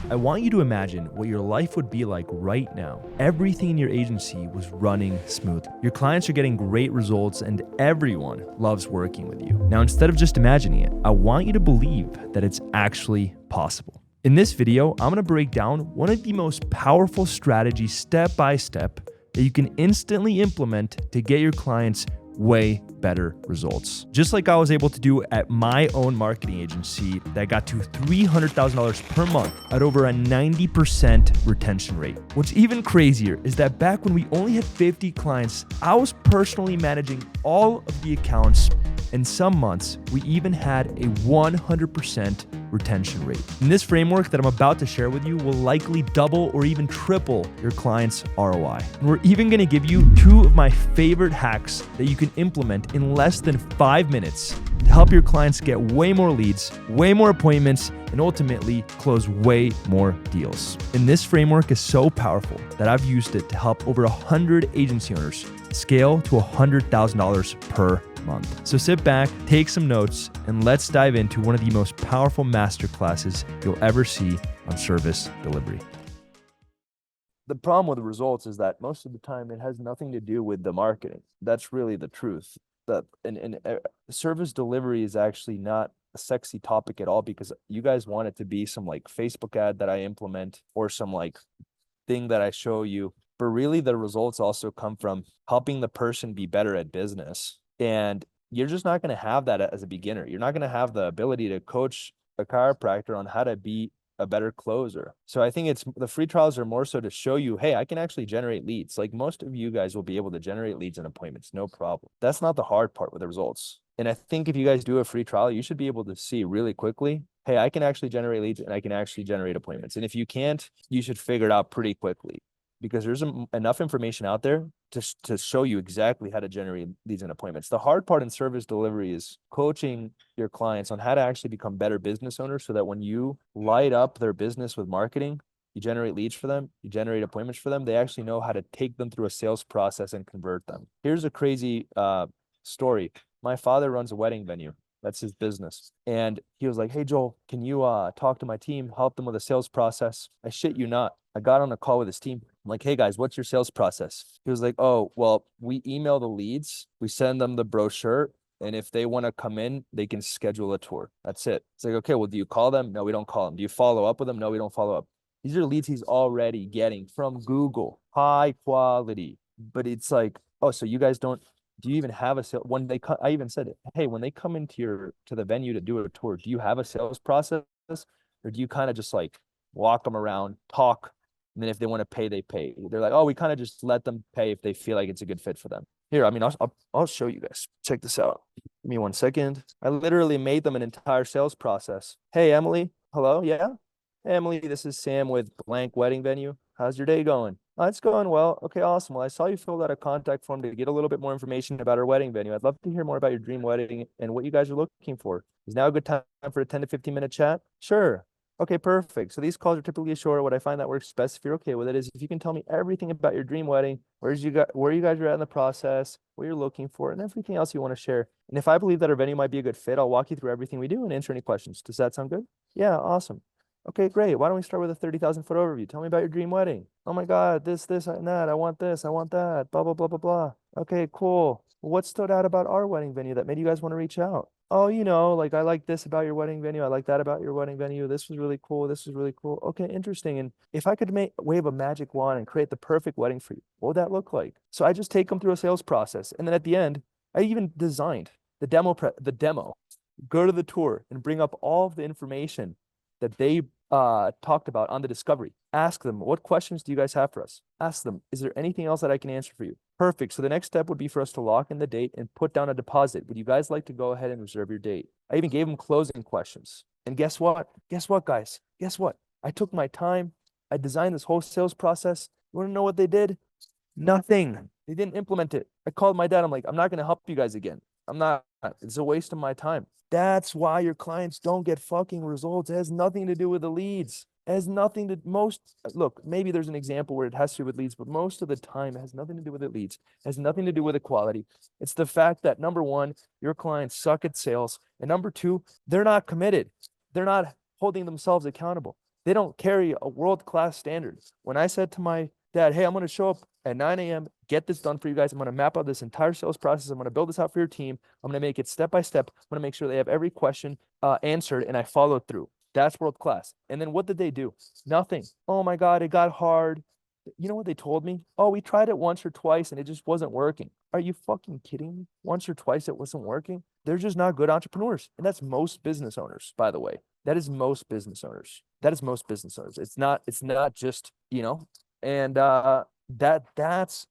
I want you to imagine what your life would be like right now. Everything in your agency was running smooth. Your clients are getting great results and everyone loves working with you. Now, instead of just imagining it, I want you to believe that it's actually possible. In this video, I'm gonna break down one of the most powerful strategies step by step that you can instantly implement to get your clients way better results. Just like I was able to do at my own marketing agency that got to $300,000 per month at over a 90% retention rate. What's even crazier is that back when we only had 50 clients, I was personally managing all of the accounts. In some months, we even had a 100% retention rate. And this framework that I'm about to share with you will likely double or even triple your client's ROI. And we're even gonna give you two of my favorite hacks that you can implement in less than 5 minutes to help your clients get way more leads, way more appointments, and ultimately close way more deals. And this framework is so powerful that I've used it to help over 100 agency owners scale to $100,000 per month. So sit back, take some notes, and let's dive into one of the most powerful masterclasses you'll ever see on service delivery. The problem with the results is that most of the time it has nothing to do with the marketing. That's really the truth. Service delivery is actually not a sexy topic at all because you guys want it to be some like Facebook ad that I implement or some like thing that I show you. But really the results also come from helping the person be better at business. And you're just not going to have that as a beginner. You're not going to have the ability to coach a chiropractor on how to be a better closer. So I think the free trials are more so to show you, hey, I can actually generate leads. Like most of you guys will be able to generate leads and appointments, no problem. That's not the hard part with the results. And I think if you guys do a free trial, you should be able to see really quickly, hey, I can actually generate leads and I can actually generate appointments. And if you can't, you should figure it out pretty quickly because there's enough information out there to show you exactly how to generate leads and appointments. The hard part in service delivery is coaching your clients on how to actually become better business owners so that when you light up their business with marketing, you generate leads for them, you generate appointments for them, they actually know how to take them through a sales process and convert them. Here's a crazy story. My father runs a wedding venue. That's his business. And he was like, hey, Joel, can you talk to my team, help them with a sales process? I shit you not. I got on a call with his team. I'm like, hey guys, what's your sales process? He was like, oh, well, we email the leads, we send them the brochure, and if they want to come in, they can schedule a tour. That's it. It's like, okay, well, do you call them? No, we don't call them. Do you follow up with them? No, we don't follow up. These are leads he's already getting from Google, high quality. But it's like, oh, so you guys don't, do you even have a sale? When they I even said, hey, when they come into the venue to do a tour, do you have a sales process? Or do you kind of just like walk them around, talk, and then if they want to pay, they pay? They're like, oh, we kind of just let them pay if they feel like it's a good fit for them. Here, I mean, I'll show you guys. Check this out. Give me 1 second. I literally made them an entire sales process. Hey, Emily. Hello. Yeah. Hey, Emily, this is Sam with blank wedding venue. How's your day going? Oh, it's going well. Okay, awesome. Well, I saw you filled out a contact form to get a little bit more information about our wedding venue. I'd love to hear more about your dream wedding and what you guys are looking for. Is now a good time for a 10 to 15 minute chat? Sure. Okay, perfect. So these calls are typically short. What I find that works best if you're okay with it is if you can tell me everything about your dream wedding, where you guys are at in the process, what you're looking for, and everything else you want to share. And if I believe that our venue might be a good fit, I'll walk you through everything we do and answer any questions. Does that sound good? Yeah, awesome. Okay, great. Why don't we start with a 30,000-foot overview? Tell me about your dream wedding. Oh my God, this, and that. I want this, I want that, blah, blah, blah, blah, blah. Okay, cool. What stood out about our wedding venue that made you guys want to reach out? Oh, like I like this about your wedding venue. I like that about your wedding venue. This was really cool. This was really cool. Okay, interesting. And if I could wave a magic wand and create the perfect wedding for you, what would that look like? So I just take them through a sales process. And then at the end, I even designed the demo. Go to the tour and bring up all of the information that they talked about on the discovery. Ask them, what questions do you guys have for us? Ask them, is there anything else that I can answer for you? Perfect. So the next step would be for us to lock in the date and put down a deposit. Would you guys like to go ahead and reserve your date? I even gave them closing questions. And guess what? Guess what, guys? Guess what? I took my time. I designed this whole sales process. You want to know what they did? Nothing. They didn't implement it. I called my dad. I'm like, I'm not going to help you guys again. I'm not. It's a waste of my time. That's why your clients don't get fucking results. It has nothing to do with the leads. It has nothing to look, maybe there's an example where it has to do with leads, but most of the time it has nothing to do with the leads. It has nothing to do with the quality. It's the fact that number one, your clients suck at sales. And number two, they're not committed. They're not holding themselves accountable. They don't carry a world-class standard. When I said to my dad, hey, I'm going to show up at 9 a.m., get this done for you guys. I'm going to map out this entire sales process. I'm going to build this out for your team. I'm going to make it step by step. I'm going to make sure they have every question answered, and I followed through. That's world-class. And then what did they do? Nothing. Oh my God, it got hard. You know what they told me? Oh, we tried it once or twice and it just wasn't working. Are you fucking kidding me? Once or twice it wasn't working? They're just not good entrepreneurs. And that's most business owners, by the way. That is most business owners. That is most business owners. It's not just, and that's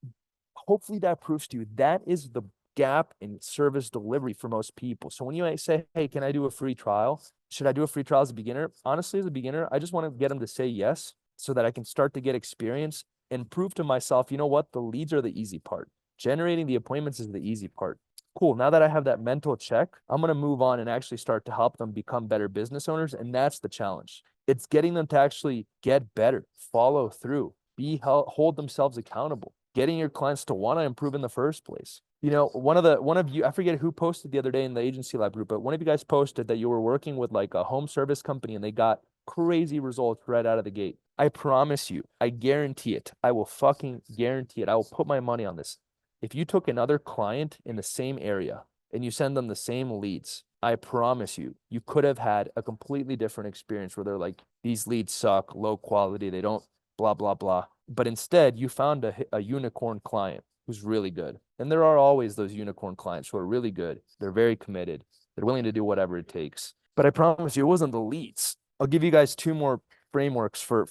hopefully that proves to you that is the gap in service delivery for most people. So when you say, hey, can I do a free trial? Should I do a free trial as a beginner? Honestly, as a beginner, I just want to get them to say yes so that I can start to get experience and prove to myself, you know what? The leads are the easy part. Generating the appointments is the easy part. Cool. Now that I have that mental check, I'm going to move on and actually start to help them become better business owners. And that's the challenge. It's getting them to actually get better, follow through, hold themselves accountable, getting your clients to want to improve in the first place. One of you, I forget who posted the other day in the agency lab group, but one of you guys posted that you were working with like a home service company and they got crazy results right out of the gate. I promise you, I guarantee it. I will fucking guarantee it. I will put my money on this. If you took another client in the same area and you send them the same leads, I promise you, you could have had a completely different experience where they're like, these leads suck, low quality, they don't blah, blah, blah. But instead, you found a unicorn client who's really good. And there are always those unicorn clients who are really good. They're very committed. They're willing to do whatever it takes. But I promise you, it wasn't the leads. I'll give you guys two more frameworks for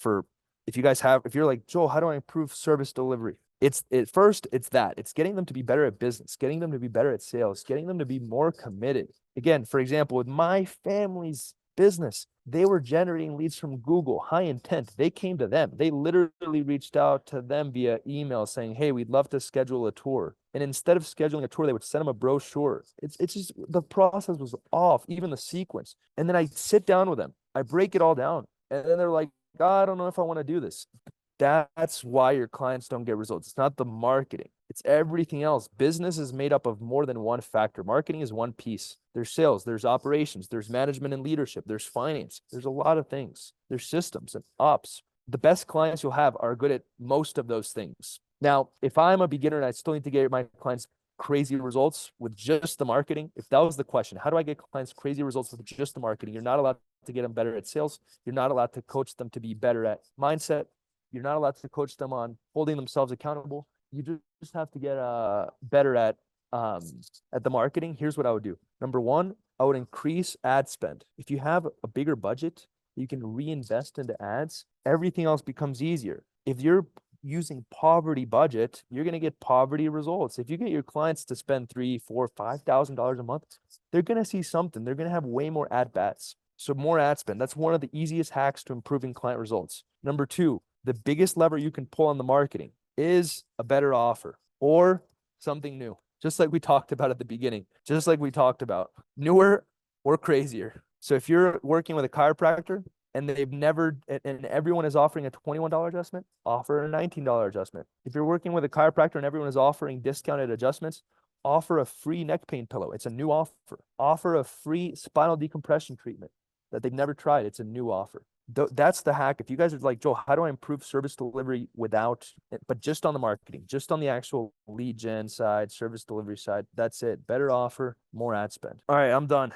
if you're like, Joel, how do I improve service delivery? It's getting them to be better at business, getting them to be better at sales, getting them to be more committed. Again, for example, with my family's business, they were generating leads from Google, high intent. They came to them. They literally reached out to them via email saying, hey, we'd love to schedule a tour. And instead of scheduling a tour, they would send them a brochure. It's just the process was off, even the sequence. And then I sit down with them. I break it all down. And then they're like, oh, I don't know if I want to do this. That's why your clients don't get results. It's not the marketing. It's everything else. Business is made up of more than one factor. Marketing is one piece. There's sales, there's operations, there's management and leadership, there's finance. There's a lot of things. There's systems and ops. The best clients you'll have are good at most of those things. Now, if I'm a beginner and I still need to get my clients crazy results with just the marketing, if that was the question, how do I get clients crazy results with just the marketing? You're not allowed to get them better at sales. You're not allowed to coach them to be better at mindset. You're not allowed to coach them on holding themselves accountable. You just have to get better at the marketing. Here's what I would do. Number one, I would increase ad spend. If you have a bigger budget, you can reinvest into ads. Everything else becomes easier. If you're using poverty budget, you're going to get poverty results. If you get your clients to spend $3,000, $4,000, $5,000 a month, they're going to see something. They're going to have way more ad bats. So more ad spend. That's one of the easiest hacks to improving client results. Number two, the biggest lever you can pull on the marketing is a better offer or something new. Just like we talked about at the beginning, just like we talked about, newer or crazier. So if you're working with a chiropractor and and everyone is offering a $21 adjustment, offer a $19 adjustment. If you're working with a chiropractor and everyone is offering discounted adjustments, offer a free neck pain pillow. It's a new offer. Offer a free spinal decompression treatment that they've never tried. It's a new offer. That's the hack. If you guys are like, Joe, how do I improve service delivery but just on the marketing, just on the actual lead gen side, service delivery side, that's it. Better offer, more ad spend. All right, I'm done.